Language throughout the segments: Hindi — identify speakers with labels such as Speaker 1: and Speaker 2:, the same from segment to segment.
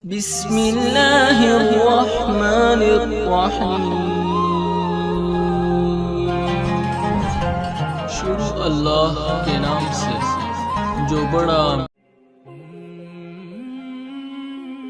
Speaker 1: बिस्मिल्लाहिर्रहमानिर्रहीम। शुरू अल्लाह के नाम से जो बड़ा।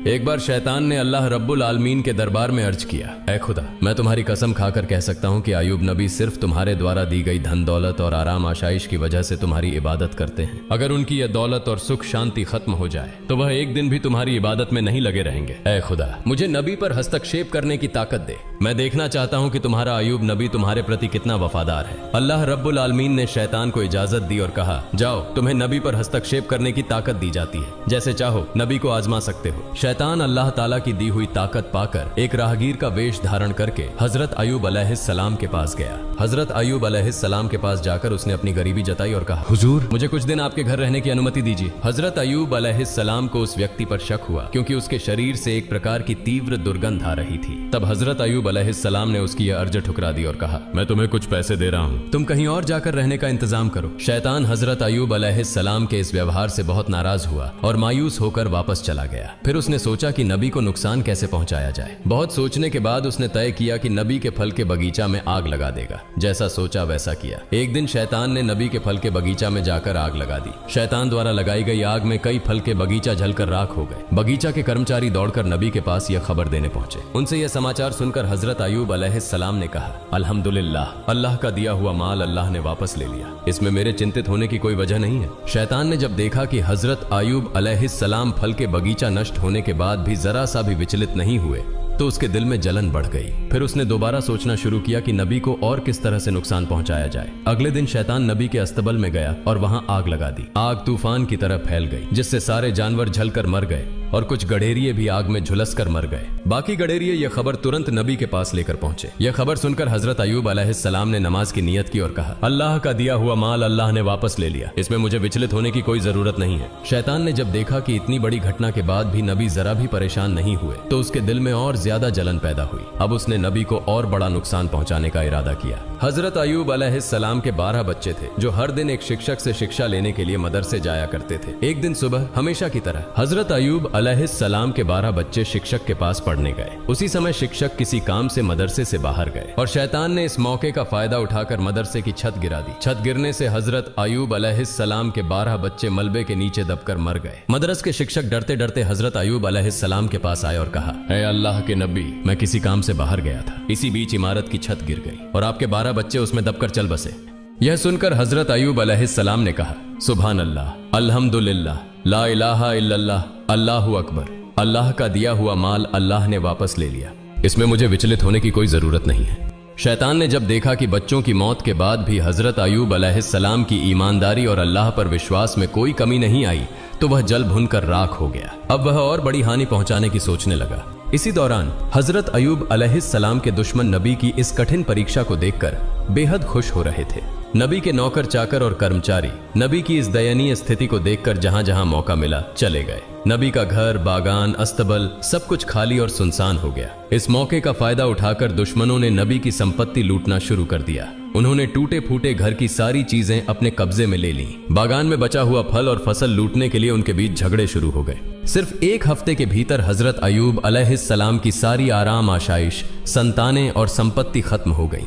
Speaker 2: एक बार शैतान ने अल्लाह रब्बुल आलमीन के दरबार में अर्ज किया, ऐ खुदा, मैं तुम्हारी कसम खाकर कह सकता हूँ कि अयूब नबी सिर्फ तुम्हारे द्वारा दी गई धन दौलत और आराम आशाइश की वजह से तुम्हारी इबादत करते हैं। अगर उनकी यह दौलत और सुख शांति खत्म हो जाए तो वह एक दिन भी तुम्हारी इबादत में नहीं लगे रहेंगे। ऐ खुदा, मुझे नबी पर हस्तक्षेप करने की ताकत दे। मैं देखना चाहता हूँ कि तुम्हारा अयूब नबी तुम्हारे प्रति कितना वफादार है। अल्लाह रब्बुल आलमीन ने शैतान को इजाजत दी और कहा, जाओ, तुम्हें नबी पर हस्तक्षेप करने की ताकत दी जाती है, जैसे चाहो नबी को आजमा सकते हो। शैतान अल्लाह ताला की दी हुई ताकत पाकर एक राहगीर का वेश धारण करके हजरत अयूब अलैहिस्सलाम के पास गया। हजरत अयूब अलैहिस्सलाम के पास जाकर उसने अपनी गरीबी जताई और कहा, हुजूर, मुझे कुछ दिन आपके घर रहने की अनुमति दीजिए। हजरत अयूब अलैहिस्सलाम को उस व्यक्ति पर शक हुआ क्योंकि उसके शरीर से एक प्रकार की तीव्र दुर्गंध आ रही थी। तब हजरत अयूब अलैहिस्सलाम ने उसकी यह अर्ज ठुकरा दी और कहा, मैं तुम्हें कुछ पैसे दे रहा हूँ, तुम कहीं और जाकर रहने का इंतजाम करो। शैतान हजरत अयूब अलैहिस्सलाम के इस व्यवहार से बहुत नाराज हुआ और मायूस होकर वापस चला गया। फिर उसने सोचा कि नबी को नुकसान कैसे पहुंचाया जाए। बहुत सोचने के बाद उसने तय किया कि नबी के फल के बगीचा में आग लगा देगा। जैसा सोचा वैसा किया। एक दिन शैतान ने नबी के फल के बगीचा में जाकर आग लगा दी। शैतान द्वारा लगाई गई आग में कई फल के बगीचा जलकर राख हो गए। बगीचा के कर्मचारी दौड़कर नबी के पास यह खबर देने पहुंचे। उनसे यह समाचार सुनकर हजरत अयूब अलैहिस्सलाम ने कहा, अल्हम्दुलिल्लाह, अल्लाह का दिया हुआ माल अल्लाह ने वापस ले लिया, इसमें मेरे चिंतित होने की कोई वजह नहीं है। शैतान ने जब देखा कि हजरत अयूब अलैहिस्सलाम फल के बगीचा नष्ट होने के बाद भी जरा सा भी विचलित नहीं हुए तो उसके दिल में जलन बढ़ गई। फिर उसने दोबारा सोचना शुरू किया कि नबी को और किस तरह से नुकसान पहुंचाया जाए। अगले दिन शैतान नबी के अस्तबल में गया और वहां आग लगा दी। आग तूफान की तरह फैल गई, जिससे सारे जानवर जलकर मर गए और कुछ गडेरिये भी आग में झुलसकर मर गए। बाकी गडेरिये यह खबर तुरंत नबी के पास लेकर पहुंचे। यह खबर सुनकर हजरत अयूब अलैहिस्सलाम ने नमाज की नियत की और कहा, अल्लाह का दिया हुआ माल अल्लाह ने वापस ले लिया, इसमें मुझे विचलित होने की कोई जरूरत नहीं है। शैतान ने जब देखा कि इतनी बड़ी घटना के बाद भी नबी जरा भी परेशान नहीं हुए तो उसके दिल में और ज्यादा जलन पैदा हुई। अब उसने नबी को और बड़ा नुकसान पहुंचाने का इरादा किया। हजरत अयूब अलैहिस्सलाम के 12 बच्चे थे जो हर दिन एक शिक्षक से शिक्षा लेने के लिए मदरसे जाया करते थे। एक दिन सुबह हमेशा की तरह हजरत अयूब अलैहिस्सलाम के 12 बच्चे शिक्षक के पास पढ़ने गए। उसी समय शिक्षक किसी काम से मदरसे से बाहर गए और शैतान ने इस मौके का फायदा उठाकर मदरसे की छत गिरा दी। छत गिरने से हजरत अयूब अलैहिस्सलाम के 12 बच्चे मलबे के नीचे दबकर मर गए। मदरस के शिक्षक डरते डरते हजरत अयूब अलैहिस्सलाम के पास आए और कहा, ऐ अल्लाह के नबी, मैं किसी काम से बाहर गया था, इसी बीच इमारत की छत गिर गई और आपके 12 बच्चे उसमें दबकर चल बसे। यह सुनकर हजरत अयूब अलैहिस्सलाम ने कहा, सुभान अल्लाह, अल्हम्दुलिल्लाह, ला इलाहा इल्लल्लाह, अल्लाहु अकबर, अल्लाह का दिया हुआ माल अल्लाह ने वापस ले लिया, इसमें मुझे विचलित होने की कोई जरूरत नहीं है। शैतान ने जब देखा कि बच्चों की मौत के बाद भी हजरत अयूब अलैहिस्सलाम की ईमानदारी और अल्लाह पर विश्वास में कोई कमी नहीं आई तो वह जल भुनकर राख हो गया। अब वह और बड़ी हानि पहुंचाने की सोचने लगा। इसी दौरान हजरत अयूब अलैहिस्सलाम के दुश्मन नबी की इस कठिन परीक्षा को देखकर बेहद खुश हो रहे थे। नबी के नौकर चाकर और कर्मचारी नबी की इस दयनीय स्थिति को देखकर जहां जहां मौका मिला चले गए। नबी का घर, बागान, अस्तबल सब कुछ खाली और सुनसान हो गया। इस मौके का फायदा उठाकर दुश्मनों ने नबी की संपत्ति लूटना शुरू कर दिया। उन्होंने टूटे फूटे घर की सारी चीजें अपने कब्जे में ले ली। बागान में बचा हुआ फल और फसल लूटने के लिए उनके बीच झगड़े शुरू हो गए। सिर्फ एक हफ्ते के भीतर हजरत अयूब अलैहिस्सलाम की सारी आराम आशाइश, संतानें और संपत्ति खत्म हो गई।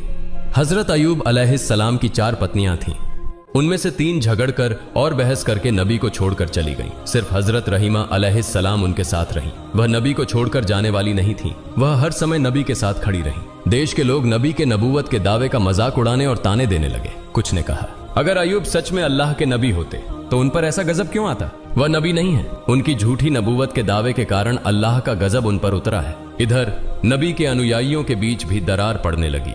Speaker 2: हजरत अयूब अलैहिस्सलाम की 4 पत्नियां थीं। उनमें से 3 झगड़कर और बहस करके नबी को छोड़कर चली गईं। सिर्फ हजरत रहीमा अलैहिस्सलाम उनके साथ रहीं। वह नबी को छोड़कर जाने वाली नहीं थीं। वह हर समय नबी के साथ खड़ी रहीं। देश के लोग नबी के नबूवत के दावे का मजाक उड़ाने और ताने देने लगे। कुछ ने कहा, अगर अयूब सच में अल्लाह के नबी होते तो उन पर ऐसा गजब क्यों आता? वह नबी नहीं है। उनकी झूठी नबूवत के दावे के कारण अल्लाह का गजब उन पर उतरा है। इधर नबी के अनुयायियों के बीच भी दरार पड़ने लगी।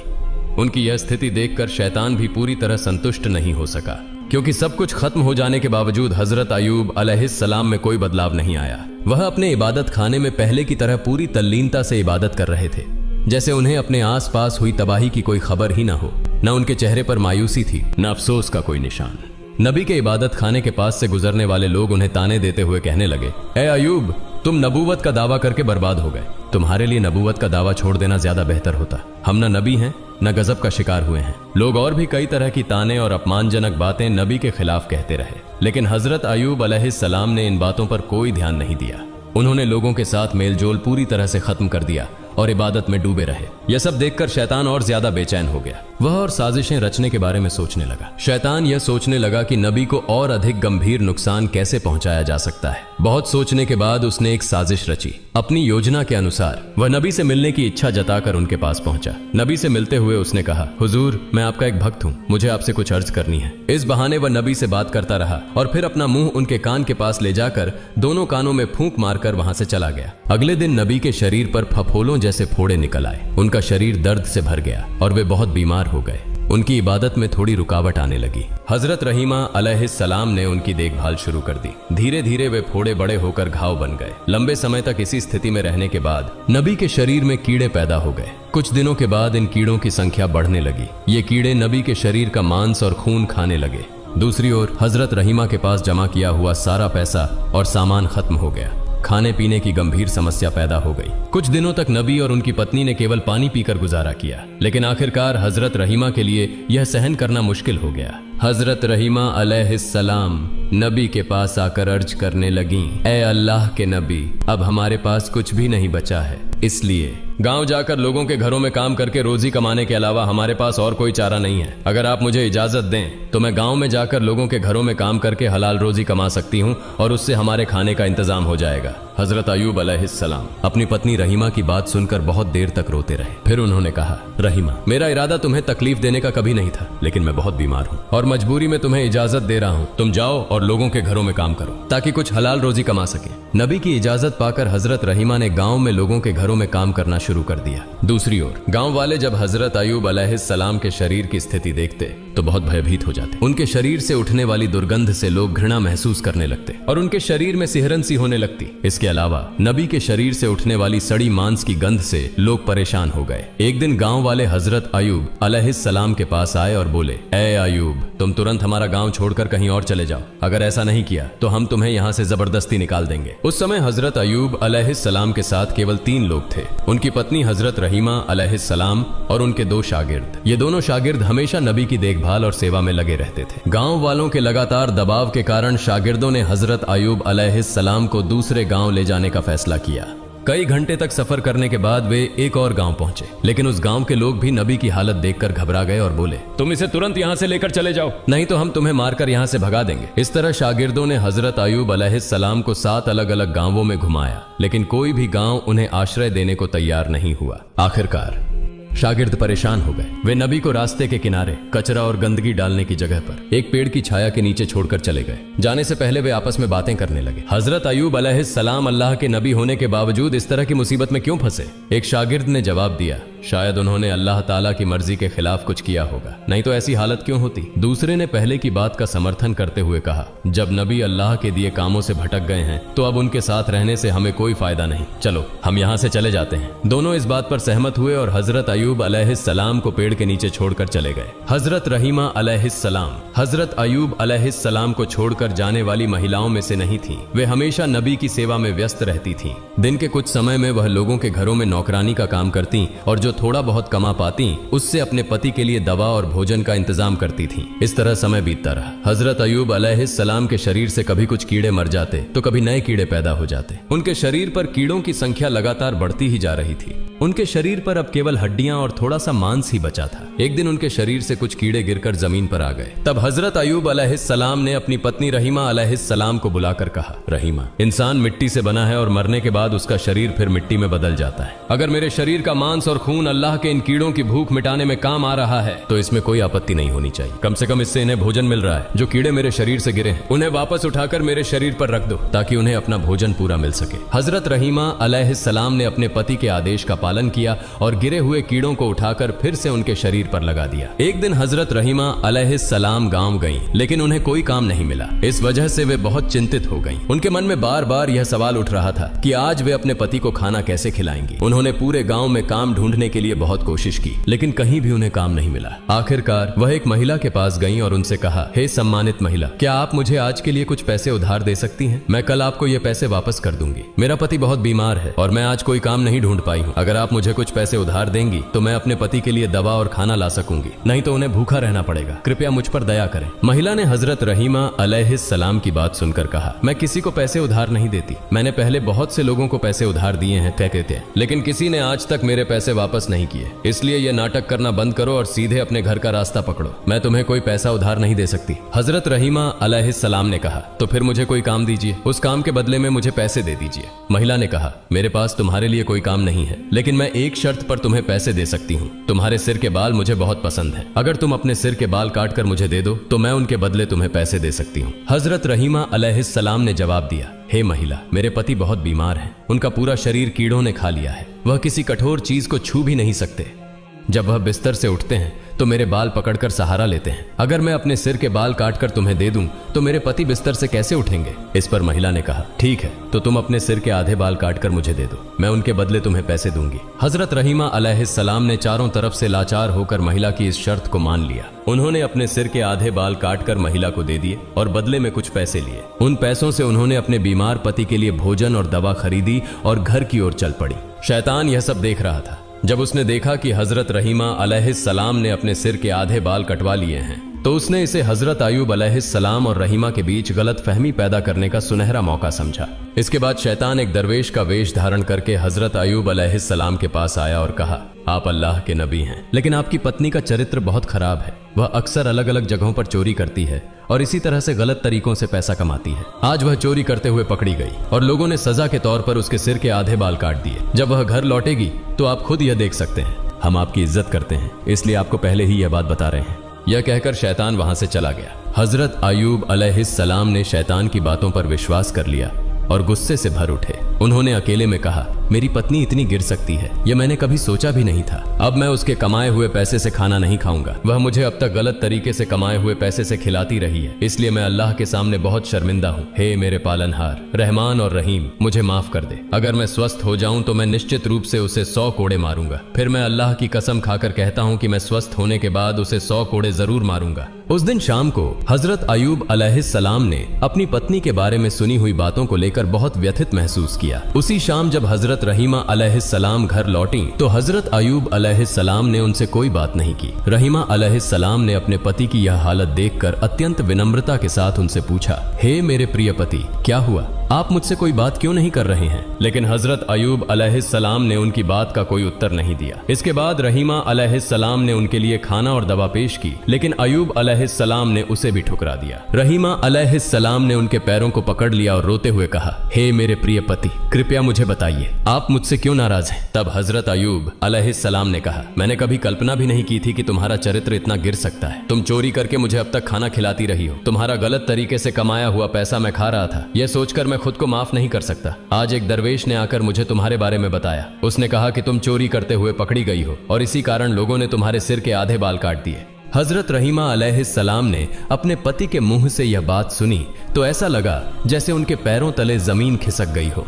Speaker 2: उनकी यह स्थिति देखकर शैतान भी पूरी तरह संतुष्ट नहीं हो सका, क्योंकि सब कुछ खत्म हो जाने के बावजूद हजरत अयूब अलैहिस्सलाम में कोई बदलाव नहीं आया। वह अपने इबादत खाने में पहले की तरह पूरी तल्लीनता से इबादत कर रहे थे, जैसे उन्हें अपने आसपास हुई तबाही की कोई खबर ही ना हो। न उनके चेहरे पर मायूसी थी, न अफसोस का कोई निशान। नबी के इबादत खाने के पास से गुजरने वाले लोग उन्हें ताने देते हुए कहने लगे, ए अयूब, तुम नबूवत का दावा करके बर्बाद हो गए। तुम्हारे लिए नबूवत का दावा छोड़ देना ज्यादा बेहतर होता। हम न नबी हैं न गजब का शिकार हुए हैं। लोग और भी कई तरह की ताने और अपमानजनक बातें नबी के खिलाफ कहते रहे, लेकिन हजरत अयूब अलैहिस्सलाम ने इन बातों पर कोई ध्यान नहीं दिया। उन्होंने लोगों के साथ मेलजोल पूरी तरह से खत्म कर दिया और इबादत में डूबे रहे। यह सब देखकर शैतान और ज्यादा बेचैन हो गया। वह और साजिशें रचने के बारे में सोचने लगा। शैतान यह सोचने लगा कि नबी को और अधिक गंभीर नुकसान कैसे पहुंचाया जा सकता है। बहुत सोचने के बाद उसने एक साजिश रची। अपनी योजना के अनुसार वह नबी से मिलने की इच्छा जताकर उनके पास पहुंचा। नबी से मिलते हुए उसने कहा, हुजूर, मैं आपका एक भक्त हूँ, मुझे आपसे कुछ अर्ज करनी है। इस बहाने वह नबी से बात करता रहा और फिर अपना मुंह उनके कान के पास ले जाकर दोनों कानों में फूंक मारकर वहां से चला गया। अगले दिन नबी के शरीर पर फफोलों जैसे फोड़े निकल आए। उनका शरीर दर्द से भर गया और वे बहुत बीमार हो गए। उनकी इबादत में थोड़ी रुकावट आने लगी। हजरत रहीमा अलैहिस्सलाम ने उनकी देखभाल शुरू कर दी। धीरे धीरे वे फोड़े बड़े होकर घाव बन गए। लंबे समय तक इसी स्थिति में रहने के बाद नबी के शरीर में कीड़े पैदा हो गए। कुछ दिनों के बाद इन कीड़ों की संख्या बढ़ने लगी। ये कीड़े नबी के शरीर का मांस और खून खाने लगे। दूसरी ओर हजरत रहीमा के पास जमा किया हुआ सारा पैसा और सामान खत्म हो गया। खाने पीने की गंभीर समस्या पैदा हो गई। कुछ दिनों तक नबी और उनकी पत्नी ने केवल पानी पीकर गुजारा किया, लेकिन आखिरकार हजरत रहीमा के लिए यह सहन करना मुश्किल हो गया। हजरत रहीमा अलैहिस्सलाम नबी के पास आकर अर्ज करने लगीं, ए अल्लाह के नबी, अब हमारे पास कुछ भी नहीं बचा है, इसलिए गांव जाकर लोगों के घरों में काम करके रोजी कमाने के अलावा हमारे पास और कोई चारा नहीं है। अगर आप मुझे इजाजत दें तो मैं गांव में जाकर लोगों के घरों में काम करके हलाल रोजी कमा सकती हूं और उससे हमारे खाने का इंतजाम हो जाएगा। हजरत अयूब अलैहिस्सलाम अपनी पत्नी रहीमा की बात सुनकर बहुत देर तक रोते रहे। फिर उन्होंने कहा, रहीमा, मेरा इरादा तुम्हें तकलीफ देने का कभी नहीं था, लेकिन मैं बहुत बीमार हूँ और मजबूरी में तुम्हें इजाजत दे रहा हूँ। तुम जाओ और लोगों के घरों में काम करो ताकि कुछ हलाल रोजी कमा सके। नबी की इजाजत पाकर हजरत रहीमा ने गांव में लोगों के घरों में काम करना शुरू कर दिया। दूसरी ओर गांव वाले जब हजरत अयूब अलैहिस्सलाम के शरीर की स्थिति देखते तो बहुत भयभीत हो जाते। उनके शरीर से उठने वाली दुर्गंध से लोग घृणा महसूस करने लगते और उनके शरीर में सिहरन सी होने लगती। इसके अलावा नबी के शरीर से उठने वाली सड़ी मांस की गंध से लोग परेशान हो गए। एक दिन गांव वाले हजरत अयूब अलैहिस्सलाम के पास आए और बोले, ए अयूब, तुम तुरंत हमारा गांव छोड़कर कहीं और चले जाओ। अगर ऐसा नहीं किया तो हम तुम्हें यहाँ से जबरदस्ती निकाल देंगे। उस समय हजरत अयूब अलैहिस्सलाम के साथ केवल 3 लोग थे, उनकी पत्नी हजरत रहीमा अलैहिस्सलाम और उनके 2 शागिर्द। ये दोनों शागिर्द हमेशा नबी की देखभाल और सेवा में लगे रहते थे। गांव वालों के लगातार दबाव के कारण शागिर्दों ने हजरत अयूब अलैहिस्सलाम को दूसरे गांव ले जाने का फैसला किया। कई घंटे तक सफर करने के बाद वे एक और गांव पहुंचे, लेकिन उस गांव के लोग भी नबी की हालत देखकर घबरा गए और बोले, तुम इसे तुरंत यहां से लेकर चले जाओ, नहीं तो हम तुम्हें मारकर यहां से भगा देंगे। इस तरह शागिर्दों ने हजरत अयूब अलैहिस्सलाम को 7 अलग अलग गांवों में घुमाया, लेकिन कोई भी गांव उन्हें आश्रय देने को तैयार नहीं हुआ। आखिरकार शागिर्द परेशान हो गए। वे नबी को रास्ते के किनारे कचरा और गंदगी डालने की जगह पर एक पेड़ की छाया के नीचे छोड़कर चले गए। जाने से पहले वे आपस में बातें करने लगे। हजरत अयूब अलैहिस्सलाम अल्लाह के नबी होने के बावजूद इस तरह की मुसीबत में क्यों फंसे? एक शागिर्द ने जवाब दिया, शायद उन्होंने अल्लाह ताला की मर्जी के खिलाफ कुछ किया होगा, नहीं तो ऐसी हालत क्यों होती। दूसरे ने पहले की बात का समर्थन करते हुए कहा, जब नबी अल्लाह के दिए कामों से भटक गए हैं तो अब उनके साथ रहने से हमें कोई फायदा नहीं, चलो हम यहाँ से चले जाते हैं। दोनों इस बात पर सहमत हुए और हजरत अयूब अलैहिस्सलाम को पेड़ के नीचे छोड़कर चले गए। हजरत रहीमा अलैहिस्सलाम हजरत अयूब अलैहिस्सलाम को छोड़कर जाने वाली महिलाओं में से नहीं थी। वे हमेशा नबी की सेवा में व्यस्त रहती थीं। दिन के कुछ समय में वह लोगों के घरों में नौकरानी का काम करती और जो थोड़ा बहुत कमा पाती उससे अपने पति के लिए दवा और भोजन का इंतजाम करती थीं। इस तरह समय बीतता रहा। हजरत अयूब अलैहिस्सलाम के शरीर से कभी कुछ कीड़े मर जाते तो कभी नए कीड़े पैदा हो जाते। उनके शरीर पर कीड़ों की संख्या लगातार बढ़ती ही जा रही थी। उनके शरीर पर अब केवल हड्डियां और थोड़ा सा मांस ही बचा था। एक दिन उनके शरीर से कुछ कीड़े गिरकर जमीन पर आ गए। तब हजरत अयूब अलैहिस्सलाम ने अपनी पत्नी रहीमा अलैहिस्सलाम को बुलाकर कहा, रहीमा, इंसान मिट्टी से बना है और मरने के बाद उसका शरीर फिर मिट्टी में बदल जाता है। अगर मेरे शरीर का मांस और खून अल्लाह के इन कीड़ों की भूख मिटाने में काम आ रहा है तो इसमें कोई आपत्ति नहीं होनी चाहिए। कम से कम इससे इन्हें भोजन मिल रहा है। जो कीड़े मेरे शरीर से गिरे हैं उन्हें वापस उठाकर मेरे शरीर पर रख दो ताकि उन्हें अपना भोजन पूरा मिल सके। हजरत रहीमा अलैहिस्सलाम ने अपने पति के आदेश का पालन किया और गिरे हुए कीड़ों को उठाकर फिर से उनके शरीर पर लगा दिया। एक दिन हजरत रहीमा अलैहिस्सलाम गांव गईं, लेकिन उन्हें कोई काम नहीं मिला। इस वजह से वे बहुत चिंतित हो गईं। उनके मन में बार बार यह सवाल उठ रहा था कि आज वे अपने पति को खाना कैसे खिलाएंगी। उन्होंने पूरे गांव में काम ढूंढने के लिए बहुत कोशिश की, लेकिन कहीं भी उन्हें काम नहीं मिला। आखिरकार वह एक महिला के पास गईं और उनसे कहा, हे सम्मानित महिला, क्या आप मुझे आज के लिए कुछ पैसे उधार दे सकती हैं? मैं कल आपको ये पैसे वापस कर दूंगी। मेरा पति बहुत बीमार है और मैं आज कोई काम नहीं ढूंढ पाई हूँ। अगर अगर आप मुझे कुछ पैसे उधार देंगी तो मैं अपने पति के लिए दवा और खाना ला सकूंगी, नहीं तो उन्हें भूखा रहना पड़ेगा। कृपया मुझ पर दया करें। महिला ने हजरत रहीमा अलैहिस्सलाम की बात सुनकर कहा, मैं किसी को पैसे उधार नहीं देती। मैंने पहले बहुत से लोगों को पैसे उधार दिए हैं कहते, लेकिन किसी ने आज तक मेरे पैसे वापस नहीं किए। इसलिए ये नाटक करना बंद करो और सीधे अपने घर का रास्ता पकड़ो। मैं तुम्हें कोई पैसा उधार नहीं दे सकती। हजरत रहीमा अलैहिस्सलाम ने कहा, तो फिर मुझे कोई काम दीजिए, उस काम के बदले में मुझे पैसे दे दीजिए। महिला ने कहा, मेरे पास तुम्हारे लिए कोई काम नहीं है, लेकिन मैं एक शर्त पर तुम्हें पैसे दे सकती हूँ। तुम्हारे सिर के बाल मुझे बहुत पसंद है। अगर तुम अपने सिर के बाल काट कर मुझे दे दो तो मैं उनके बदले तुम्हें पैसे दे सकती हूँ। हजरत रहीमा अलैहिस्सलाम ने जवाब दिया, हे महिला, मेरे पति बहुत बीमार हैं। उनका पूरा शरीर कीड़ों ने खा लिया है। वह किसी कठोर चीज को छू भी नहीं सकते। जब वह बिस्तर से उठते हैं तो मेरे बाल पकड़कर सहारा लेते हैं। अगर मैं अपने सिर के बाल काटकर तुम्हें दे दूं तो मेरे पति बिस्तर से कैसे उठेंगे? इस पर महिला ने कहा, ठीक है, तो तुम अपने सिर के आधे बाल काटकर मुझे दे दो, मैं उनके बदले तुम्हें पैसे दूंगी। हजरत रहीमा अलैहिस्सलाम ने चारों तरफ से लाचार होकर महिला की इस शर्त को मान लिया। उन्होंने अपने सिर के आधे बाल काटकर महिला को दे दिए और बदले में कुछ पैसे लिए। उन पैसों से उन्होंने अपने बीमार पति के लिए भोजन और दवा खरीदी और घर की ओर चल पड़ी। शैतान यह सब देख रहा था। जब उसने देखा कि हजरत रहीमा अलैहिस्सलाम ने अपने सिर के आधे बाल कटवा लिए हैं तो उसने इसे हजरत अयूब अलैहिस्सलाम और रहीमा के बीच गलत फहमी पैदा करने का सुनहरा मौका समझा। इसके बाद शैतान एक दरवेश का वेश धारण करके हजरत अयूब अलैहिस्सलाम के पास आया और कहा, आप अल्लाह के नबी हैं, लेकिन आपकी पत्नी का चरित्र बहुत खराब है। वह अक्सर अलग अलग जगहों पर चोरी करती है और इसी तरह से गलत तरीकों से पैसा कमाती है। आज वह चोरी करते हुए पकड़ी गई और लोगों ने सजा के तौर पर उसके सिर के आधे बाल काट दिए। जब वह घर लौटेगी तो आप खुद यह देख सकते हैं। हम आपकी इज्जत करते हैं, इसलिए आपको पहले ही यह बात बता रहे हैं। यह कहकर शैतान वहां से चला गया। हजरत अयूब अलैहिस्सलाम ने शैतान की बातों पर विश्वास कर लिया और गुस्से से भर उठे। उन्होंने अकेले में कहा, मेरी पत्नी इतनी गिर सकती है, यह मैंने कभी सोचा भी नहीं था। अब मैं उसके कमाए हुए पैसे से खाना नहीं खाऊंगा। वह मुझे अब तक गलत तरीके से कमाए हुए पैसे से खिलाती रही है, इसलिए मैं अल्लाह के सामने बहुत शर्मिंदा हूँ। हे मेरे पालनहार रहमान और रहीम, मुझे माफ कर दे। अगर मैं स्वस्थ हो जाऊं तो मैं निश्चित रूप से उसे 100 कोड़े मारूंगा। फिर मैं अल्लाह की कसम खाकर कहता हूँ कि मैं स्वस्थ होने के बाद उसे 100 कोड़े जरूर मारूंगा। उस दिन शाम को हजरत अयूब अलैहिस्सलाम ने अपनी पत्नी के बारे में सुनी हुई बातों को लेकर बहुत व्यथित महसूस किया। उसी शाम जब हजरत रहीमा अलैहिस्सलाम घर लौटी तो हजरत अयूब अलैहिस्सलाम ने उनसे कोई बात नहीं की। रहीमा अलैहिस्सलाम ने अपने पति की यह हालत देखकर अत्यंत विनम्रता के साथ उनसे पूछा, हे मेरे प्रिय पति, क्या हुआ? आप मुझसे कोई बात क्यों नहीं कर रहे हैं? लेकिन हजरत अयूब अलैहिस्सलाम ने उनकी बात का कोई उत्तर नहीं दिया। इसके बाद रहीमा अलैहिस्सलाम ने उनके लिए खाना और दवा पेश की, लेकिन अयूब अलैहिस्सलाम ने उसे भी ठुकरा दिया। रहीमा अलैहिस्सलाम ने उनके पैरों को पकड़ लिया और रोते हुए कहा, हे मेरे प्रिय पति, कृपया मुझे बताइए, आप मुझसे क्यों नाराज हैं? तब हजरत अयूब अलैहिस्सलाम ने कहा, मैंने कभी कल्पना भी नहीं की थी कि तुम्हारा चरित्र इतना गिर सकता है। तुम चोरी करके मुझे अब तक खाना खिलाती रही हो। तुम्हारा गलत तरीके से कमाया हुआ पैसा मैं खा रहा था। यह सोचकर मैं खुद को माफ नहीं कर सकता। आज एक दरवेश ने आकर मुझे तुम्हारे बारे में बताया। उसने कहा कि तुम चोरी करते हुए पकड़ी गई हो और इसी कारण लोगों ने तुम्हारे सिर के आधे बाल काट दिए। हजरत रहीमा अलैहिस्सलाम ने अपने पति के मुंह से यह बात सुनी तो ऐसा लगा जैसे उनके पैरों तले जमीन खिसक गई हो।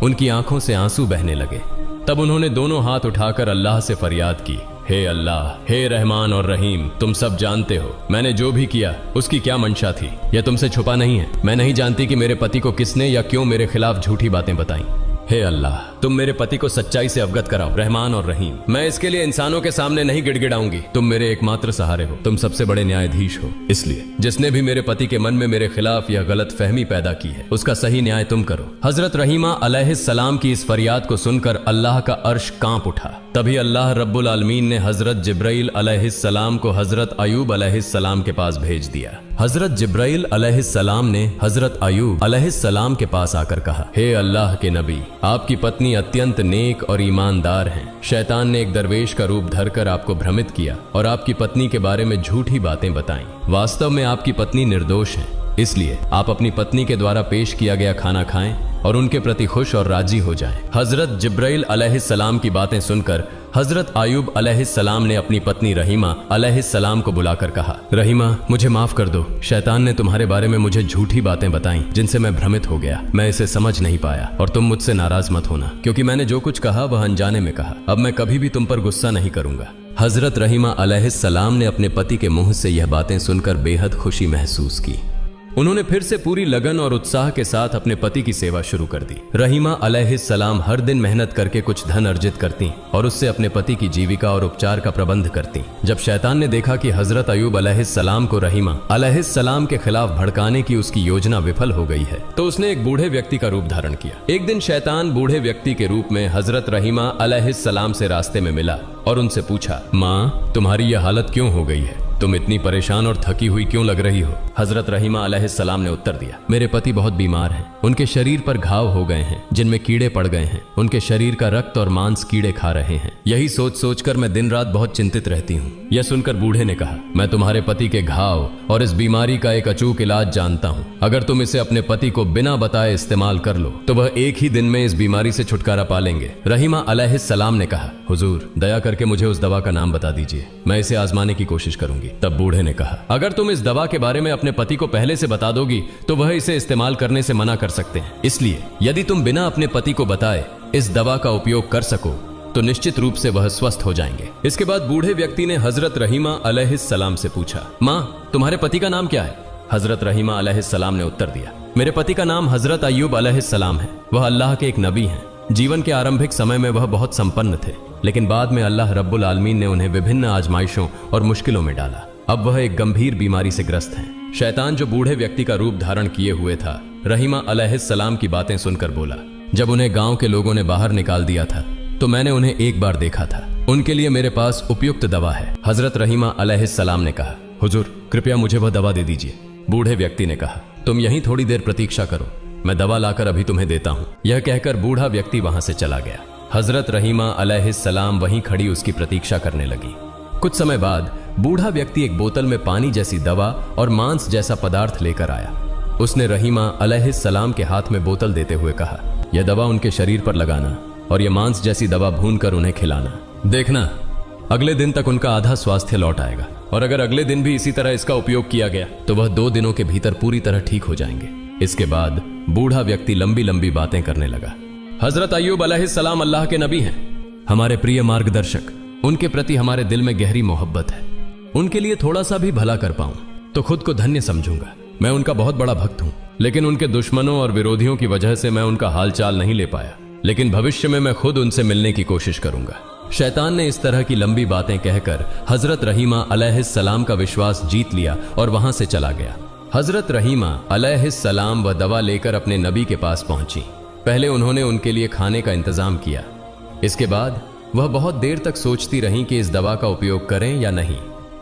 Speaker 2: उनकी आंखों से आंसू बहने लगे। तब उन्होंने दोनों हाथ उठाकर अल्लाह से फरियाद की, हे अल्लाह, हे रहमान और रहीम, तुम सब जानते हो मैंने जो भी किया उसकी क्या मंशा थी। यह तुमसे छुपा नहीं है। मैं नहीं जानती कि मेरे पति को किसने या क्यों मेरे खिलाफ झूठी बातें बताई। हे अल्लाह, तुम मेरे पति को सच्चाई से अवगत कराओ, रहमान और रहीम। मैं इसके लिए इंसानों के सामने नहीं गिड़गिड़ाऊंगी। तुम मेरे एकमात्र सहारे हो, तुम सबसे बड़े न्यायाधीश हो। इसलिए जिसने भी मेरे पति के मन में मेरे खिलाफ यह गलत फहमी पैदा की है उसका सही न्याय तुम करो। हजरत रहीमा अलैहिस्सलाम की इस फरियाद को सुनकर अल्लाह का अर्श कांप उठा। तभी अल्लाह रब्बुल आलमीन ने हजरत जिब्राइल अलैहिस्सलाम को हजरत अयूब अलैहिस्सलाम के पास भेज दिया। हजरत जिब्राइल अलैहिस्सलाम ने हजरत अयूब अलैहिस्सलाम के पास आकर कहा, हे अल्लाह के नबी, आपकी पत्नी अत्यंत नेक और ईमानदार हैं। शैतान ने एक दरवेश का रूप धरकर आपको भ्रमित किया और आपकी पत्नी के बारे में झूठी बातें बताईं। वास्तव में आपकी पत्नी निर्दोष है। इसलिए आप अपनी पत्नी के द्वारा पेश किया गया खाना खाएं और उनके प्रति खुश और राजी हो जाएं। हजरत जिब्राइल अलैहिस्सलाम की बातें सुनकर हजरत अयूब अलैहिस्सलाम ने अपनी पत्नी रहीमा अलैहिस्सलाम को बुलाकर कहा, रहीमा, मुझे माफ कर दो। शैतान ने तुम्हारे बारे में मुझे झूठी बातें बताईं जिनसे मैं भ्रमित हो गया। मैं इसे समझ नहीं पाया और तुम मुझसे नाराज मत होना, क्योंकि मैंने जो कुछ कहा वह अनजाने में कहा। अब मैं कभी भी तुम पर गुस्सा नहीं करूंगा। हजरत रहीमा अलैहिस्सलाम ने अपने पति के मुंह से यह बातें सुनकर बेहद खुशी महसूस की। उन्होंने फिर से पूरी लगन और उत्साह के साथ अपने पति की सेवा शुरू कर दी। रहीमा अलैहिस्सलाम हर दिन मेहनत करके कुछ धन अर्जित करती और उससे अपने पति की जीविका और उपचार का प्रबंध करती। जब शैतान ने देखा कि हजरत अय्यूब अलैहिस्सलाम को रहीमा अलैहिस्सलाम के खिलाफ भड़काने की उसकी योजना विफल हो गई है, तो उसने एक बूढ़े व्यक्ति का रूप धारण किया। एक दिन शैतान बूढ़े व्यक्ति के रूप में हजरत रहीमा अलैहिस्सलाम से रास्ते में मिला और उनसे पूछा, माँ, तुम्हारी यह हालत क्यों हो गई है? तुम इतनी परेशान और थकी हुई क्यों लग रही हो? हजरत रहीमा अलैहिस्सलाम ने उत्तर दिया, मेरे पति बहुत बीमार हैं। उनके शरीर पर घाव हो गए हैं जिनमें कीड़े पड़ गए हैं। उनके शरीर का रक्त और मांस कीड़े खा रहे हैं। यही सोच सोचकर मैं दिन रात बहुत चिंतित रहती हूँ। यह सुनकर बूढ़े ने कहा, मैं तुम्हारे पति के घाव और इस बीमारी का एक अचूक इलाज जानता हूँ। अगर तुम इसे अपने पति को बिना बताए इस्तेमाल कर लो तो वह एक ही दिन में इस बीमारी से छुटकारा पा लेंगे। रहीमा अलैहिस्सलाम ने कहा, हुजूर, दया करके मुझे उस दवा का नाम बता दीजिए, मैं इसे आजमाने की कोशिश करूंगी। तब बूढ़े ने कहा, अगर तुम इस दवा के बारे में अपने पति को पहले से बता दोगी तो वह इसे इस्तेमाल करने से मना कर सकते हैं। इसलिए यदि तुम बिना अपने पति को बताए इस दवा का उपयोग कर सको तो निश्चित रूप से वह स्वस्थ हो जाएंगे। इसके बाद बूढ़े व्यक्ति ने हजरत रहीमा अलैहिस्सलाम से पूछा, माँ, तुम्हारे पति का नाम क्या है? हजरत रहीमा अलैहिस्सलाम ने उत्तर दिया, मेरे पति का नाम हजरत अय्यूब अलैहिस्सलाम है। वह अल्लाह के एक नबी हैं। जीवन के आरंभिक समय में वह बहुत संपन्न थे, लेकिन बाद में अल्लाह रब्बुल आलमीन ने उन्हें विभिन्न आजमाइशों और मुश्किलों में डाला। अब वह एक गंभीर बीमारी से ग्रस्त हैं। शैतान, जो बूढ़े व्यक्ति का रूप धारण किए हुए था, रहीमा अलैहिस्सलाम की बातें सुनकर बोला, जब उन्हें गांव के लोगों ने बाहर निकाल दिया था तो मैंने उन्हें एक बार देखा था। उनके लिए मेरे पास उपयुक्त दवा है। हजरत रहीमा अलैहिस्सलाम ने कहा, हुजूर, कृपया मुझे वह दवा दे दीजिए। बूढ़े व्यक्ति ने कहा, तुम यहीं थोड़ी देर प्रतीक्षा करो, मैं दवा लाकर अभी तुम्हें देता हूं। यह कहकर बूढ़ा व्यक्ति वहां से चला गया। हजरत रहीमा अलैहिस्सलाम वहीं खड़ी उसकी प्रतीक्षा करने लगी। कुछ समय बाद बूढ़ा व्यक्ति एक बोतल में पानी जैसी दवा और मांस जैसा पदार्थ लेकर आया। उसने रहीमा अलैहिस्सलाम के हाथ में बोतल देते हुए कहा, यह दवा उनके शरीर पर लगाना और यह मांस जैसी दवा भूनकर उन्हें खिलाना। देखना, अगले दिन तक उनका आधा स्वास्थ्य लौट आएगा, और अगर अगले दिन भी इसी तरह इसका उपयोग किया गया तो वह 2 दिनों के भीतर पूरी तरह ठीक हो जाएंगे। इसके बाद बूढ़ा व्यक्ति लंबी लंबी बातें करने लगा। हजरत अय्यूब अलैहिस्सलाम अल्लाह के नबी हैं, हमारे प्रिय मार्गदर्शक। उनके प्रति हमारे दिल में गहरी मोहब्बत है। उनके लिए थोड़ा सा भी भला कर पाऊं तो खुद को धन्य समझूंगा। मैं उनका बहुत बड़ा भक्त हूं, लेकिन उनके दुश्मनों और विरोधियों की वजह से मैं उनका हालचाल नहीं ले पाया। लेकिन भविष्य में मैं खुद उनसे मिलने की कोशिश करूंगा। शैतान ने इस तरह की लंबी बातें कहकर हजरत रहीमा अलैहिस्सलाम का विश्वास जीत लिया और वहां से चला गया। हजरत रहीमा अलैहिस्सलाम वह दवा लेकर अपने नबी के पास पहुंची। पहले उन्होंने उनके लिए खाने का इंतजाम किया। इसके बाद वह बहुत देर तक सोचती रहीं कि इस दवा का उपयोग करें या नहीं,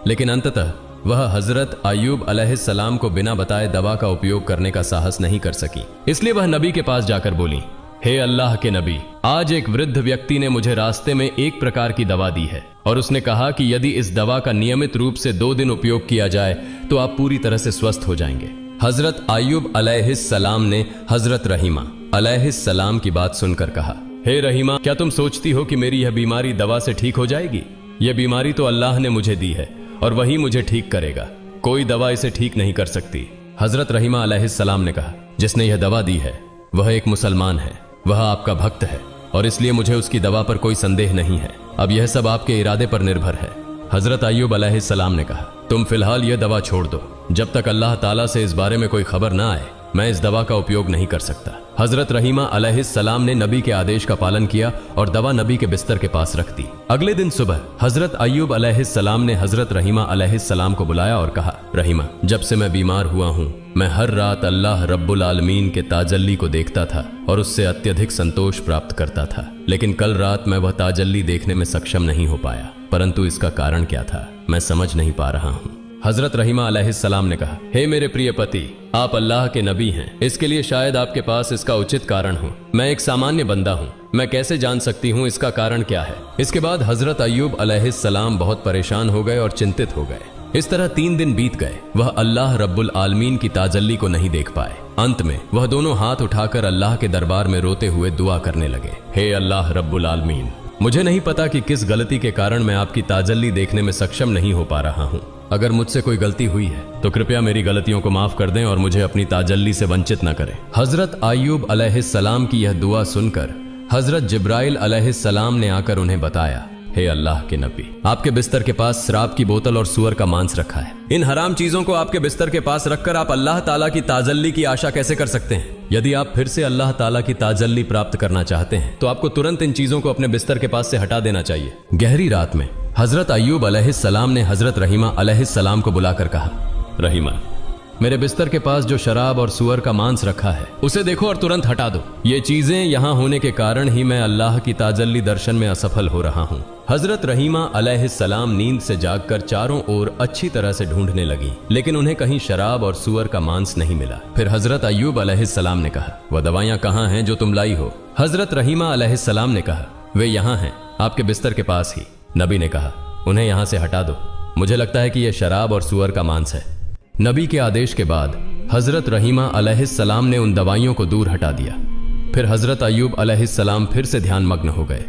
Speaker 2: लेकिन अंततः वह हजरत अय्यूब अलैहिस्सलाम को बिना बताए दवा का उपयोग करने का साहस नहीं कर सकी। इसलिए वह नबी के पास जाकर बोली, हे अल्लाह के नबी, आज एक वृद्ध व्यक्ति ने मुझे रास्ते में एक प्रकार की दवा दी है और उसने कहा कि यदि इस दवा का नियमित रूप से 2 दिन उपयोग किया जाए तो आप पूरी तरह से स्वस्थ हो जाएंगे। हजरत अय्यूब अलैहिस्सलाम ने हजरत रहीमा अलैहिस्सलाम की बात सुनकर कहा, हे रहीमा, क्या तुम सोचती हो कि मेरी यह बीमारी दवा से ठीक हो जाएगी? यह बीमारी तो अल्लाह ने मुझे दी है और वही मुझे ठीक करेगा। कोई दवा इसे ठीक नहीं कर सकती। हजरत रहीमा अलैहिस्सलाम ने कहा, जिसने यह दवा दी है वह एक मुसलमान है, वह आपका भक्त है और इसलिए मुझे उसकी दवा पर कोई संदेह नहीं है। अब यह सब आपके इरादे पर निर्भर है। हजरत अय्यूब अलैहिस्सलाम ने कहा, तुम फिलहाल यह दवा छोड़ दो। जब तक अल्लाह ताला से इस बारे में कोई खबर ना आए मैं इस दवा का उपयोग नहीं कर सकता। हजरत रहीमा अलैहिस्सलाम ने नबी के आदेश का पालन किया और दवा नबी के बिस्तर के पास रख दी। अगले दिन सुबह हजरत अय्यूब अलैहिस्सलाम ने हजरत रहीमा अलैहिस्सलाम को बुलाया और कहा, रहीमा, जब से मैं बीमार हुआ हूँ मैं हर रात अल्लाह रब्बुल आलमीन के ताजल्ली को देखता था और उससे अत्यधिक संतोष प्राप्त करता था, लेकिन कल रात मैं वह ताजल्ली देखने में सक्षम नहीं हो पाया। परंतु इसका कारण क्या था मैं समझ नहीं पा रहा हूँ। हजरत रहीमा अलैहिस्सलाम ने कहा, हे मेरे प्रिय पति, आप अल्लाह के नबी हैं, इसके लिए शायद आपके पास इसका उचित कारण हो। मैं एक सामान्य बंदा हूँ, मैं कैसे जान सकती हूँ इसका कारण क्या है? इसके बाद हजरत अय्यूब अलैहिस्सलाम बहुत परेशान हो गए और चिंतित हो गए। इस तरह 3 दिन बीत गए। वह अल्लाह रब्बुल आलमीन की ताजल्ली को नहीं देख पाए। अंत में वह दोनों हाथ उठाकर अल्लाह के दरबार में रोते हुए दुआ करने लगे, हे अल्लाह रब्बुल आलमीन, मुझे नहीं पता कि किस गलती के कारण मैं आपकी ताजल्ली देखने में सक्षम नहीं हो पा रहा हूँ। अगर मुझसे कोई गलती हुई है तो कृपया मेरी गलतियों को माफ कर दें और मुझे अपनी ताजल्ली से वंचित न करें। हजरत अय्यूब अलैहिस्सलाम की यह दुआ सुनकर हजरत जिब्राइल अलैहिस्सलाम ने आकर उन्हें बताया, हे अल्लाह के नबी, आपके बिस्तर के पास शराब की बोतल और सूअर का मांस रखा है। इन हराम चीजों को आपके बिस्तर के पास रखकर आप अल्लाह ताला की ताजल्ली की आशा कैसे कर सकते हैं? यदि आप फिर से अल्लाह ताला की ताजल्ली प्राप्त करना चाहते हैं तो आपको तुरंत इन चीजों को अपने बिस्तर के पास से हटा देना चाहिए। गहरी रात में हजरत अय्यूब अलैहिस्सलाम ने हजरत रहीमा अलैहिस्सलाम को बुलाकर कहा, रहीमा, मेरे बिस्तर के पास जो शराब और सूअर का मांस रखा है उसे देखो और तुरंत हटा दो। ये चीजें यहाँ होने के कारण ही मैं अल्लाह की ताजल्ली दर्शन में असफल हो रहा हूँ। हजरत रहीमा अलैहिस्सलाम नींद से जागकर चारों ओर अच्छी तरह से ढूंढने लगी, लेकिन उन्हें कहीं शराब और सूअर का मांस नहीं मिला। फिर हजरत अय्यूब अलैहिस्सलाम ने कहा, वह दवाइयाँ कहाँ हैं जो तुम लाई हो? हजरत रहीमा अलैहिस्सलाम ने कहा, वे यहाँ हैं, आपके बिस्तर के पास ही। नबी ने कहा, उन्हें यहाँ से हटा दो, मुझे लगता है कि यह शराब और सूअर का मांस है। नबी के आदेश के बाद हजरत रहीमा अलैहिस्सलाम ने उन दवाइयों को दूर हटा दिया। फिर हजरत अय्यूब अलैहिस्सलाम फिर से ध्यान मग्न हो गए।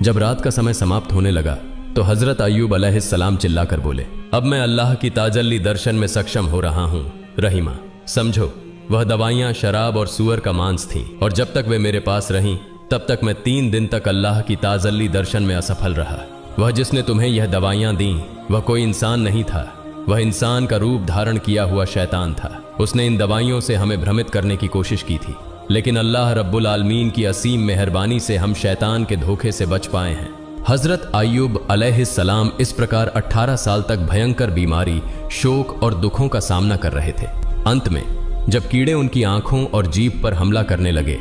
Speaker 2: जब रात का समय समाप्त होने लगा तो हजरत अय्यूब अलैहिस्सलाम चिल्लाकर बोले, अब मैं अल्लाह की ताजल्ली दर्शन में सक्षम हो रहा हूँ। रहीमा, समझो, वह दवाइयाँ शराब और सूअर का मांस थीं, और जब तक वे मेरे पास रहीं तब तक मैं 3 दिन तक अल्लाह की ताजल्ली दर्शन में असफल रहा। वह जिसने तुम्हें यह दवाइयाँ दी वह कोई इंसान नहीं था, वह इंसान का रूप धारण किया हुआ शैतान था। उसने इन दवाइयों से हमें भ्रमित करने की कोशिश की थी, लेकिन अल्लाह रब्बुल आलमीन की असीम मेहरबानी से हम शैतान के धोखे से बच पाए हैं। हजरत अय्यूब अलैहिस्सलाम इस प्रकार 18 साल तक भयंकर बीमारी, शोक और दुखों का सामना कर रहे थे। अंत में जब कीड़े उनकी आंखों और जीभ पर हमला करने लगे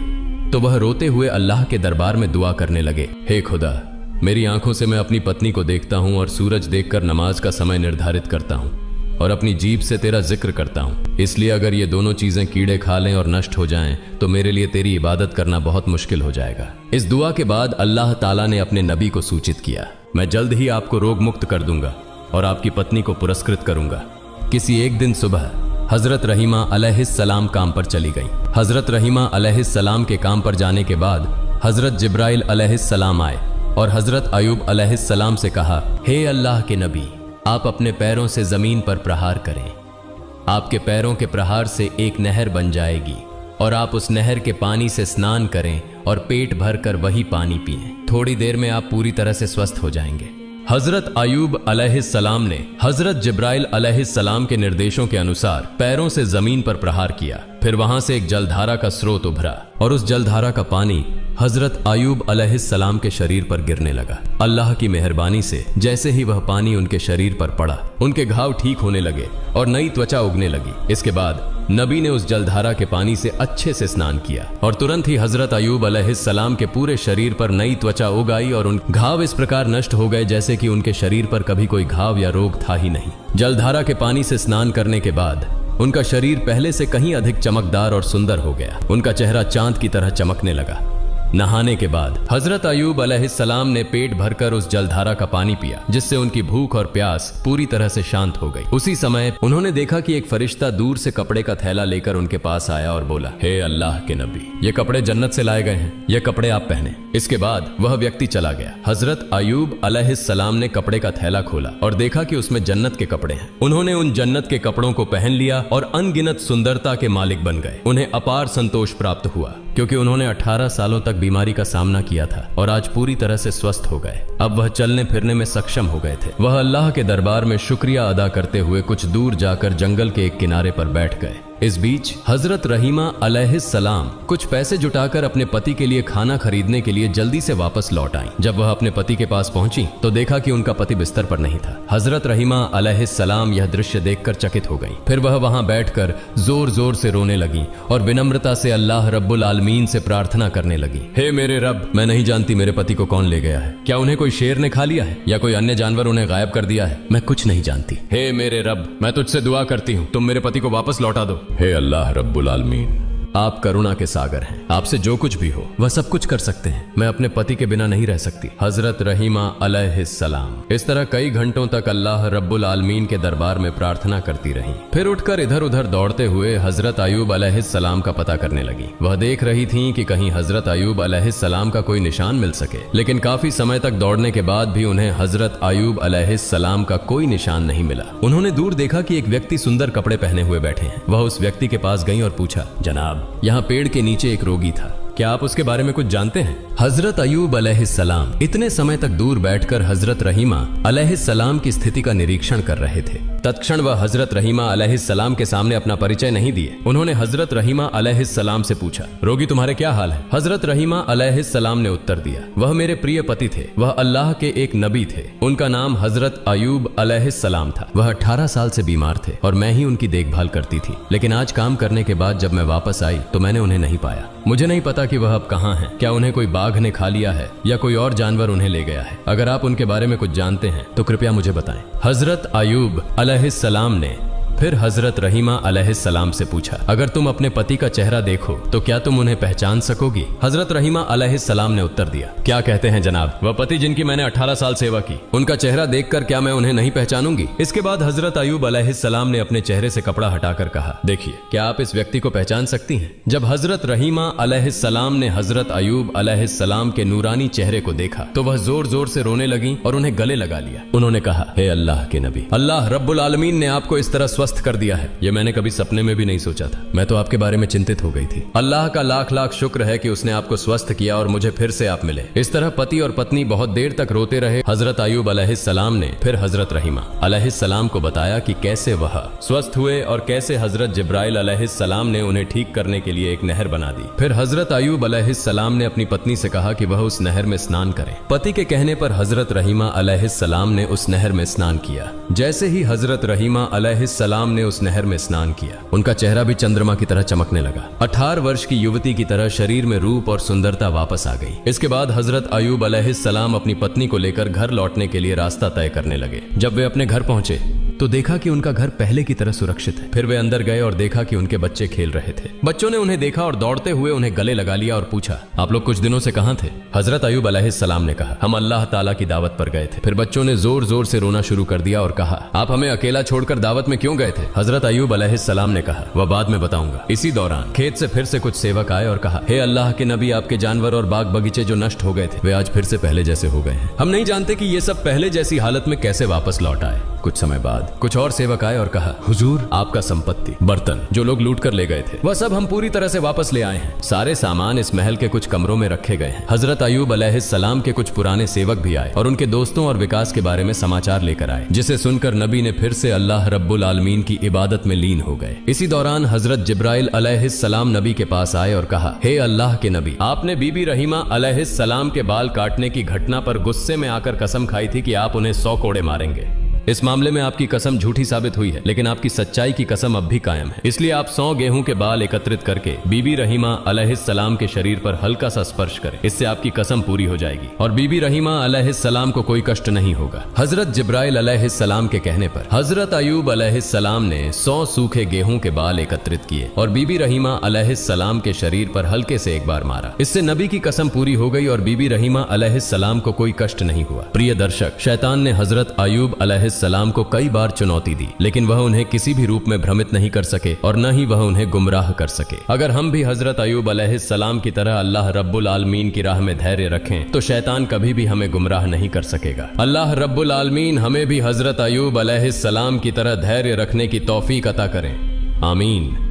Speaker 2: तो वह रोते हुए अल्लाह के दरबार में दुआ करने लगे, हे खुदा, मेरी आंखों से मैं अपनी पत्नी को देखता हूं और सूरज देखकर नमाज का समय निर्धारित करता हूं और अपनी जीभ से तेरा जिक्र करता हूं। इसलिए अगर ये दोनों चीजें कीड़े खा लें और नष्ट हो जाएं तो मेरे लिए तेरी इबादत करना बहुत मुश्किल हो जाएगा। इस दुआ के बाद अल्लाह ताला ने अपने नबी को सूचित किया, मैं जल्द ही आपको रोग मुक्त कर दूंगा और आपकी पत्नी को पुरस्कृत करूंगा। किसी एक दिन सुबह हजरत रहीमा अलैहिस्सलाम काम पर चली गई। हजरत रहीमा अलैहिस्सलाम के काम पर जाने के बाद हजरत जिब्राइल अलैहिस्सलाम आए और हजरत अय्यूब अलैहिस्सलाम से कहा, हे अल्लाह के नबी, आप अपने पैरों से जमीन पर प्रहार करें। आपके पैरों के प्रहार से एक नहर बन जाएगी और आप उस नहर के पानी से स्नान करें और पेट भर कर वही पानी पिएं। थोड़ी देर में आप पूरी तरह से स्वस्थ हो जाएंगे। हजरत अय्यूब अलैहिस्सलाम ने हजरत जिब्राइल अलैहिस्सलाम के निर्देशों के अनुसार पैरों से जमीन पर प्रहार किया। फिर वहां से एक जलधारा का स्रोत उभरा और उस जलधारा का पानी हजरत अय्यूब अलैहिस्सलाम के शरीर पर गिरने लगा। अल्लाह की मेहरबानी से जैसे ही वह पानी उनके शरीर पर पड़ा, उनके घाव ठीक होने लगे और नई त्वचा उगने लगी। इसके बाद नबी ने उस जलधारा के पानी से अच्छे से स्नान किया और तुरंत ही हजरत अय्यूब अलैहिस्सलाम के पूरे शरीर पर नई त्वचा उग आई और उन घाव इस प्रकार नष्ट हो गए जैसे कि उनके शरीर पर कभी कोई घाव या रोग था ही नहीं। जलधारा के पानी से स्नान करने के बाद उनका शरीर पहले से कहीं अधिक चमकदार और सुंदर हो गया। उनका चेहरा चांद की तरह चमकने लगा। नहाने के बाद हजरत अय्यूब अलैहिस्सलाम ने पेट भरकर उस जलधारा का पानी पिया, जिससे उनकी भूख और प्यास पूरी तरह से शांत हो गई। उसी समय उन्होंने देखा कि एक फरिश्ता दूर से कपड़े का थैला लेकर उनके पास आया और बोला, हे अल्लाह के नबी, ये कपड़े जन्नत से लाए गए हैं, ये कपड़े आप पहने। इसके बाद वह व्यक्ति चला गया। हजरत अय्यूब अलैहिस्सलाम ने कपड़े का थैला खोला और देखा कि उसमें जन्नत के कपड़े हैं। उन्होंने उन जन्नत के कपड़ों को पहन लिया और अनगिनत सुंदरता के मालिक बन गए। उन्हें अपार संतोष प्राप्त हुआ क्योंकि उन्होंने 18 सालों तक बीमारी का सामना किया था और आज पूरी तरह से स्वस्थ हो गए। अब वह चलने फिरने में सक्षम हो गए थे। वह अल्लाह के दरबार में शुक्रिया अदा करते हुए कुछ दूर जाकर जंगल के एक किनारे पर बैठ गए। इस बीच हजरत रहीमा अलैहिस्सलाम कुछ पैसे जुटाकर अपने पति के लिए खाना खरीदने के लिए जल्दी से वापस लौट आईं। जब वह अपने पति के पास पहुंची तो देखा कि उनका पति बिस्तर पर नहीं था। हजरत रहीमा अलैहिस्सलाम यह दृश्य देखकर चकित हो गईं। फिर वह वहां बैठकर जोर जोर से रोने लगी और विनम्रता से अल्लाह रब्बुल आलमीन से प्रार्थना करने लगी, हे मेरे रब, मैं नहीं जानती मेरे पति को कौन ले गया है। क्या उन्हें कोई शेर ने खा लिया है या कोई अन्य जानवर उन्हें गायब कर दिया है? मैं कुछ नहीं जानती। हे मेरे रब, मैं तुझसे दुआ करती हूँ, तुम मेरे पति को वापस लौटा दो। हे अल्लाह रब्बुल आलमीन, आप करुणा के सागर हैं। आपसे जो कुछ भी हो वह सब कुछ कर सकते हैं। मैं अपने पति के बिना नहीं रह सकती। हजरत रहीमा अलैहिस्सलाम इस तरह कई घंटों तक अल्लाह रब्बुल आलमीन के दरबार में प्रार्थना करती रहीं। फिर उठकर इधर उधर दौड़ते हुए हजरत अय्यूब अलैहिस्सलाम का पता करने लगी। वह देख रही थीं कि कहीं हजरत अय्यूब अलैहिस्सलाम का कोई निशान मिल सके, लेकिन काफी समय तक दौड़ने के बाद भी उन्हें हजरत अय्यूब अलैहिस्सलाम का कोई निशान नहीं मिला। उन्होंने दूर देखा कि एक व्यक्ति सुंदर कपड़े पहने हुए बैठे हैं। वह उस व्यक्ति के पास गई और पूछा, जनाब, यहाँ पेड़ के नीचे एक रोगी था, क्या आप उसके बारे में कुछ जानते हैं? हजरत अयूब अलैहिस्सलाम इतने समय तक दूर बैठकर हजरत रहीमा अलैहिस्सलाम की स्थिति का निरीक्षण कर रहे थे। तत्क्षण वह हजरत रहीमा अलैहिस्सलाम के सामने अपना परिचय नहीं दिए। उन्होंने हजरत रहीमा अलैहिस्सलाम से पूछा, रोगी तुम्हारे क्या हाल है? हजरत रहीमा अलैहिस्सलाम ने उत्तर दिया, वह मेरे प्रिय पति थे, वह अल्लाह के एक नबी थे, उनका नाम हजरत अयूब अलैहिस्सलाम था। वह 18 साल से बीमार थे और मैं ही उनकी देखभाल करती थी, लेकिन आज काम करने के बाद जब मैं वापस आई तो मैंने उन्हें नहीं पाया। मुझे नहीं पता कि वह अब कहाँ हैं। क्या उन्हें कोई बाघ ने खा लिया है या कोई और जानवर उन्हें ले गया है? अगर आप उनके बारे में कुछ जानते हैं तो कृपया मुझे बताएं। हजरत अयूब अलैहिस्सलाम ने फिर हजरत रहीमा अलैहिस्सलाम से पूछा, अगर तुम अपने पति का चेहरा देखो तो क्या तुम उन्हें पहचान सकोगी? हजरत रहीमा अलैहिस्सलाम ने उत्तर दिया, क्या कहते हैं जनाब, वह पति जिनकी मैंने 18 साल सेवा की, उनका चेहरा देखकर क्या मैं उन्हें नहीं पहचानूंगी? इसके बाद हजरत अयूब अलैहिस्सलाम ने अपने चेहरे से कपड़ा हटाकर कहा, देखिए क्या आप इस व्यक्ति को पहचान सकती हैं? जब हजरत रहीमा अलैहिस्सलाम ने हजरत अयूब अलैहिस्सलाम के नूरानी चेहरे को देखा तो वह जोर जोर से रोने लगी और उन्हें गले लगा लिया। उन्होंने कहा, हे अल्लाह के नबी, अल्लाह रब्बुल आलमीन ने आपको इस तरह स्वस्थ कर दिया है, ये मैंने कभी सपने में भी नहीं सोचा था। मैं तो आपके बारे में चिंतित हो गई थी। अल्लाह का लाख लाख शुक्र है कि उसने आपको स्वस्थ किया और मुझे फिर से आप मिले। इस तरह पति और पत्नी बहुत देर तक रोते रहे। हजरत अयूब अलैहिस्सलाम ने फिर हजरत रहीमा अलैहिस्सलाम को बताया कि कैसे वह स्वस्थ हुए और कैसे हजरत जिब्राइल अलैहिस्सलाम ने उन्हें ठीक करने के लिए एक नहर बना दी। फिर हजरत अयूब अलैहिस्सलाम ने अपनी पत्नी से कहा कि वह उस नहर में स्नान करें। पति के कहने पर हजरत रहीमा अलैहिस्सलाम ने उस नहर में स्नान किया। जैसे ही हजरत रहीमा अलैहिस्सलाम ने उस नहर में स्नान किया, उनका चेहरा भी चंद्रमा की तरह चमकने लगा। 18 वर्ष की युवती की तरह शरीर में रूप और सुंदरता वापस आ गई। इसके बाद हजरत अयूब अलैहिस्सलाम अपनी पत्नी को लेकर घर लौटने के लिए रास्ता तय करने लगे। जब वे अपने घर पहुंचे तो देखा कि उनका घर पहले की तरह सुरक्षित है। फिर वे अंदर गए और देखा कि उनके बच्चे खेल रहे थे। बच्चों ने उन्हें देखा और दौड़ते हुए उन्हें गले लगा लिया और पूछा, आप लोग कुछ दिनों से कहां थे? हजरत अयूब अलैहिस्सलाम ने कहा, हम अल्लाह ताला की दावत पर गए थे। फिर बच्चों ने जोर जोर से रोना शुरू कर दिया और कहा, आप हमें अकेला छोड़कर दावत में क्यों गए थे? हजरत अयूब अलैहिस्सलाम ने कहा, वह बाद में बताऊंगा। इसी दौरान खेत से फिर से कुछ सेवक आए और कहा, हे अल्लाह के नबी, आपके जानवर और बाग बगीचे जो नष्ट हो गए थे वे आज फिर से पहले जैसे हो गए हैं। हम नहीं जानते कि ये सब पहले जैसी हालत में कैसे वापस लौट आए। कुछ समय बाद कुछ और सेवक आए और कहा, हुजूर, आपका संपत्ति, बर्तन जो लोग लूट कर ले गए थे वह सब हम पूरी तरह से वापस ले आए हैं। सारे सामान इस महल के कुछ कमरों में रखे गए हैं। हजरत अयूब अलैहिस्सलाम के कुछ पुराने सेवक भी आए और उनके दोस्तों और विकास के बारे में समाचार लेकर आए, जिसे सुनकर नबी ने फिर से अल्लाह रब्बुल आलमीन की इबादत में लीन हो गए। इसी दौरान हजरत जिब्राइल अलैहिस्सलाम नबी के पास आए और कहा, हे अल्लाह के नबी, आपने बीबी रहीमा अलैहिस्सलाम के बाल काटने की घटना पर गुस्से में आकर कसम खाई थी कि आप उन्हें 100 कोड़े मारेंगे। इस मामले में आपकी कसम झूठी साबित हुई है, लेकिन आपकी सच्चाई की कसम अब भी कायम है। इसलिए आप 100 गेहूं के बाल एकत्रित करके बीबी रहीमा अलैहिस्सलाम के शरीर पर हल्का सा स्पर्श करें। इससे आपकी कसम पूरी हो जाएगी और बीबी रहीमा अलैहिस्सलाम को कोई कष्ट नहीं होगा। हजरत जिब्राइल अलैहिस्सलाम के कहने पर हजरत अयूब अलैहिस्सलाम ने 100 सूखे गेहूं के बाल एकत्रित किए और बीबी रहीमा अलैहिस्सलाम के शरीर पर हल्के से एक बार मारा। इससे नबी की कसम पूरी हो गई और बीबी रहीमा अलैहिस्सलाम को कोई कष्ट नहीं हुआ। प्रिय दर्शक, शैतान ने हजरत अयूब अलैहिस्सलाम को कई बार चुनौती दी, लेकिन वह उन्हें किसी भी रूप में भ्रमित नहीं कर सके और न ही वह उन्हें गुमराह कर सके। अगर हम भी हजरत अयूब अलैहिस्सलाम की तरह अल्लाह रब्बुल आलमीन की राह में धैर्य रखें तो शैतान कभी भी हमें गुमराह नहीं कर सकेगा। अल्लाह रब्बुल आलमीन हमें भी हजरत अयूब अलैहिस्सलाम की तरह धैर्य रखने की तौफीक अता करें। आमीन।